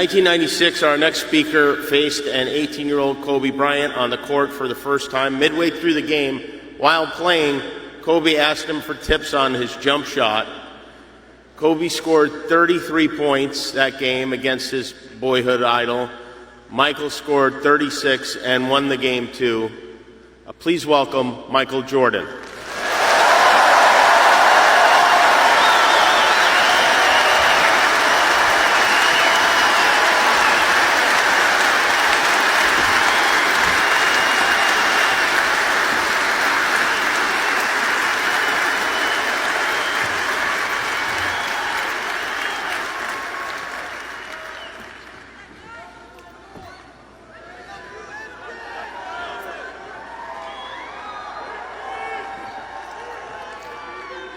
1996, our next speaker faced an 18-year-old Kobe Bryant on the court for the first time. Midway through the game, while playing, Kobe asked him for tips on his jump shot. Kobe scored 33 points that game against his boyhood idol. Michael scored 36 and won the game too. Please welcome Michael Jordan.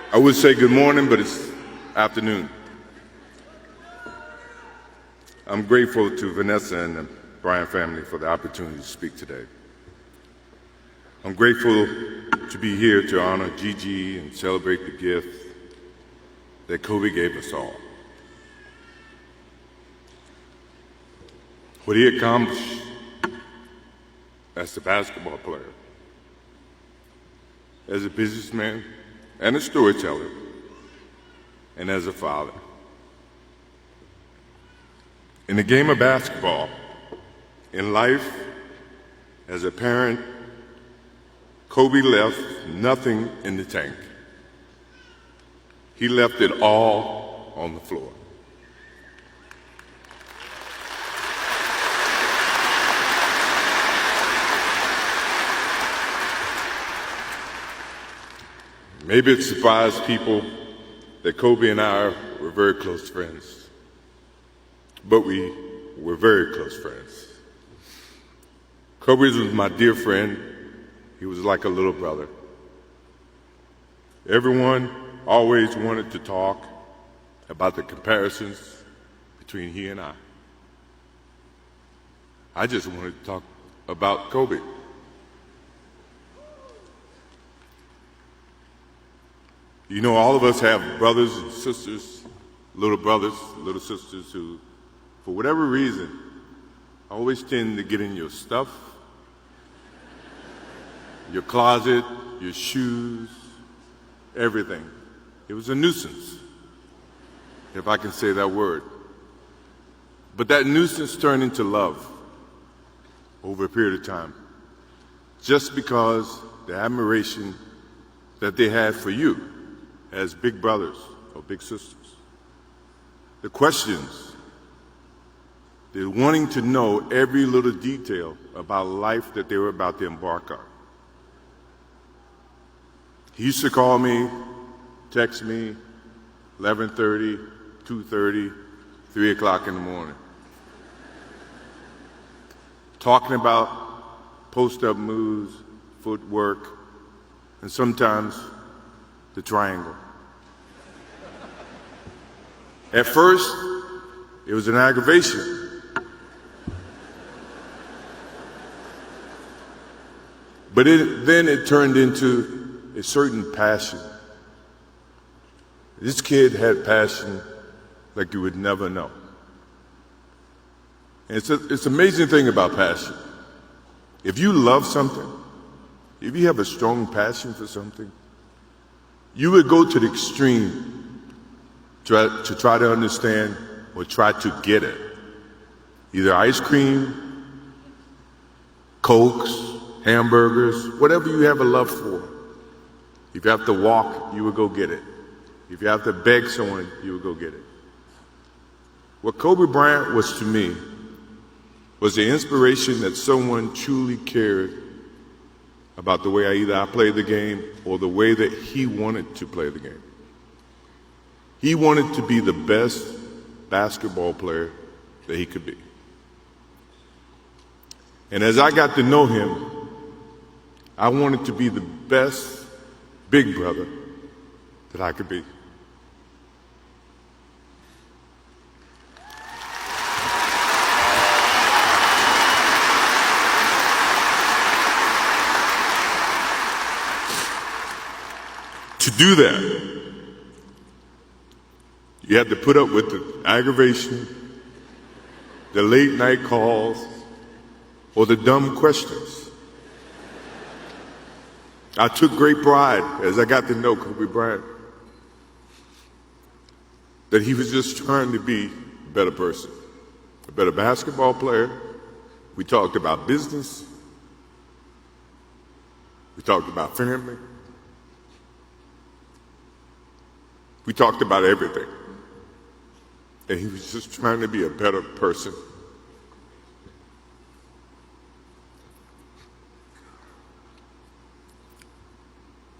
I would say good morning, but it's afternoon. I'm grateful to Vanessa and the Bryant family for the opportunity to speak today. I'm grateful to be here to honor Gigi and celebrate the gift that Kobe gave us all. What he accomplished as a basketball player, as a businessman, and a storyteller, and as a father. In the game of basketball, in life, as a parent, Kobe left nothing in the tank. He left it all on the floor. Maybe it surprised people that Kobe and I were very close friends, but we were very close friends. Kobe was my dear friend. He was like a little brother. Everyone always wanted to talk about the comparisons between he and I. I just wanted to talk about Kobe. You know, all of us have brothers and sisters, little sisters who, for whatever reason, always tend to get in your stuff, your closet, your shoes, everything. It was a nuisance, if I can say that word. But that nuisance turned into love over a period of time, just because the admiration that they had for you as big brothers or big sisters. The questions, they're wanting to know every little detail about life that they were about to embark on. He used to call me, text me, 11:30, 2:30, 3 o'clock in the morning, talking about post-up moves, footwork, and sometimes the triangle. At first, it was an aggravation. But then it turned into a certain passion. This kid had passion like you would never know. And it's an amazing thing about passion. If you love something, if you have a strong passion for something, you would go to the extreme to try to understand or try to get it. Either ice cream, Cokes, hamburgers, whatever you have a love for. If you have to walk, you would go get it. If you have to beg someone, you would go get it. What Kobe Bryant was to me was the inspiration that someone truly cared about the way I played the game or the way that he wanted to play the game. He wanted to be the best basketball player that he could be. And as I got to know him, I wanted to be the best big brother that I could be. To do that, you have to put up with the aggravation, the late night calls, or the dumb questions. I took great pride as I got to know Kobe Bryant that he was just trying to be a better person, a better basketball player. We talked about business. We talked about family. We talked about everything. And he was just trying to be a better person.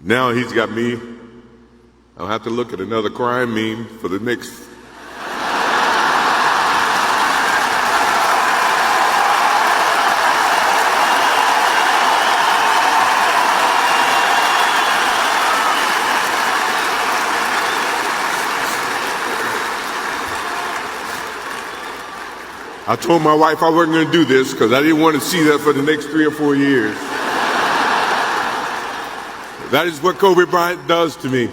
Now he's got me. I'll have to look at another crime meme for the next. I told my wife I wasn't going to do this because I didn't want to see that for the next 3 or 4 years. That is what Kobe Bryant does to me.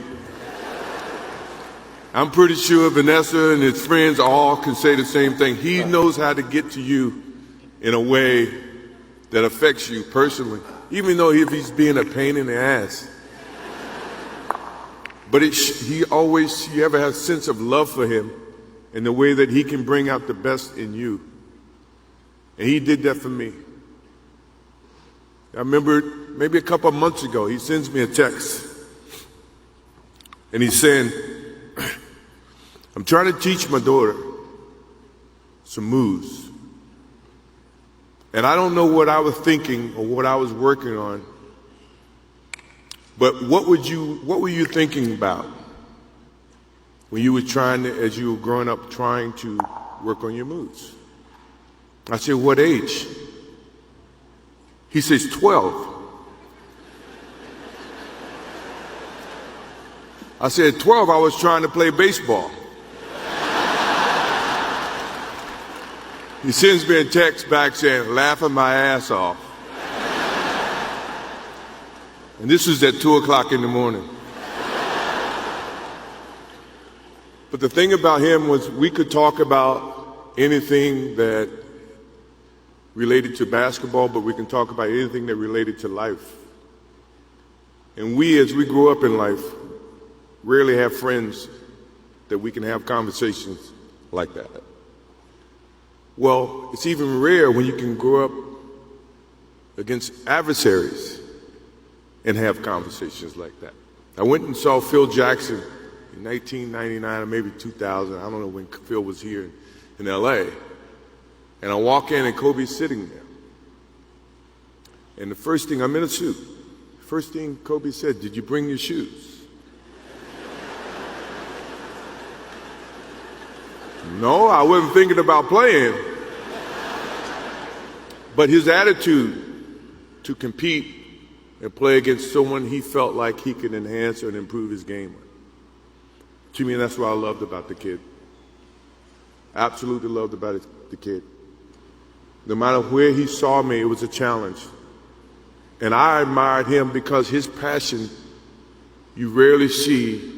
I'm pretty sure Vanessa and his friends all can say the same thing. He knows how to get to you in a way that affects you personally, even though if he's being a pain in the ass. But you ever have a sense of love for him in the way that he can bring out the best in you. And he did that for me. I remember maybe a couple of months ago, he sends me a text. And he's saying, I'm trying to teach my daughter some moves. And I don't know what I was thinking or what I was working on. But what were you thinking about when you were as you were growing up, trying to work on your moves? I said, what age? He says, 12. I said, 12, I was trying to play baseball. He sends me a text back saying, laughing my ass off. And this was at 2 o'clock in the morning. But the thing about him was we could talk about anything that related to basketball, but we can talk about anything that related to life. And we, as we grow up in life, rarely have friends that we can have conversations like that. Well, it's even rare when you can grow up against adversaries and have conversations like that. I went and saw Phil Jackson in 1999 or maybe 2000. I don't know when Phil was here in LA. And I walk in and Kobe's sitting there. And the first thing, I'm in a suit. First thing Kobe said, did you bring your shoes? No, I wasn't thinking about playing. But his attitude to compete and play against someone he felt like he could enhance and improve his game. To me, that's what I loved about the kid. Absolutely loved about the kid. No matter where he saw me, it was a challenge. And I admired him because his passion, you rarely see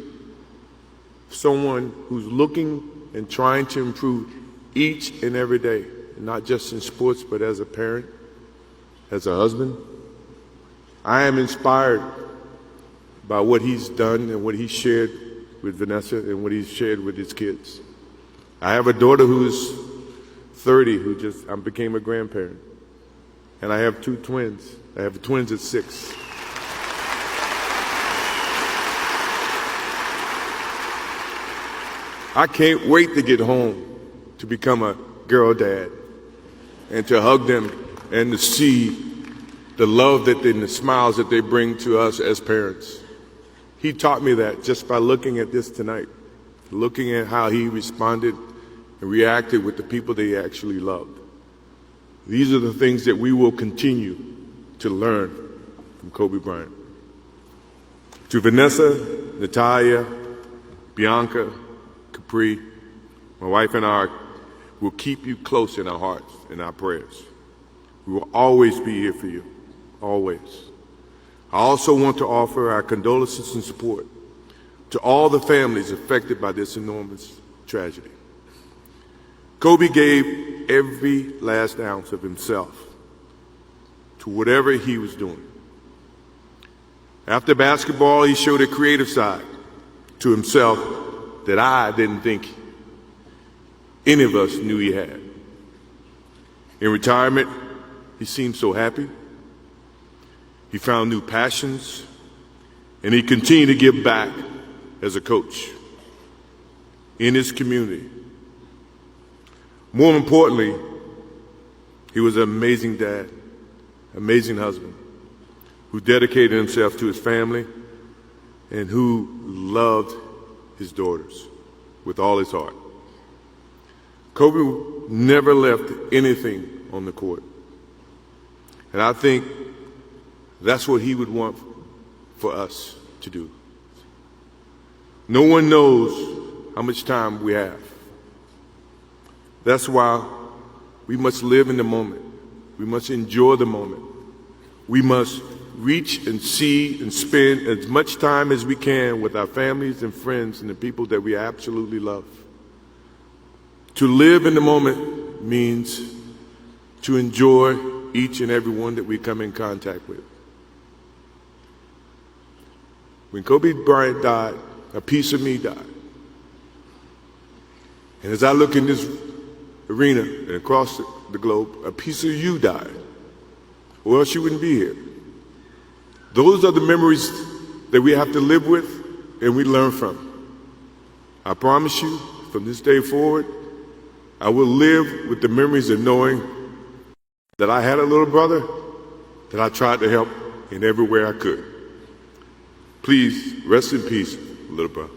someone who's looking and trying to improve each and every day, not just in sports, but as a parent, as a husband. I am inspired by what he's done and what he shared with Vanessa and what he's shared with his kids. I have a daughter who's 30 I became a grandparent. And I have 2 twins. I have twins at 6. I can't wait to get home to become a girl dad and to hug them and to see the love and the smiles that they bring to us as parents. He taught me that just by looking at this tonight, looking at how he responded and reacted with the people that he actually loved. These are the things that we will continue to learn from Kobe Bryant. To Vanessa, Natalia, Bianca, Capri, my wife and I will keep you close in our hearts and our prayers. We will always be here for you, always. I also want to offer our condolences and support to all the families affected by this enormous tragedy. Kobe gave every last ounce of himself to whatever he was doing. After basketball, he showed a creative side to himself that I didn't think any of us knew he had. In retirement, he seemed so happy. He found new passions, and he continued to give back as a coach in his community. More importantly, he was an amazing dad, amazing husband, who dedicated himself to his family and who loved his daughters with all his heart. Kobe never left anything on the court. And I think that's what he would want for us to do. No one knows how much time we have. That's why we must live in the moment. We must enjoy the moment. We must reach and see and spend as much time as we can with our families and friends and the people that we absolutely love. To live in the moment means to enjoy each and every one that we come in contact with. When Kobe Bryant died, a piece of me died. And as I look in this arena and across the globe, a piece of you died, or else you wouldn't be here. Those are the memories that we have to live with and we learn from. I promise you, from this day forward, I will live with the memories of knowing that I had a little brother that I tried to help in every way I could. Please rest in peace, little brother.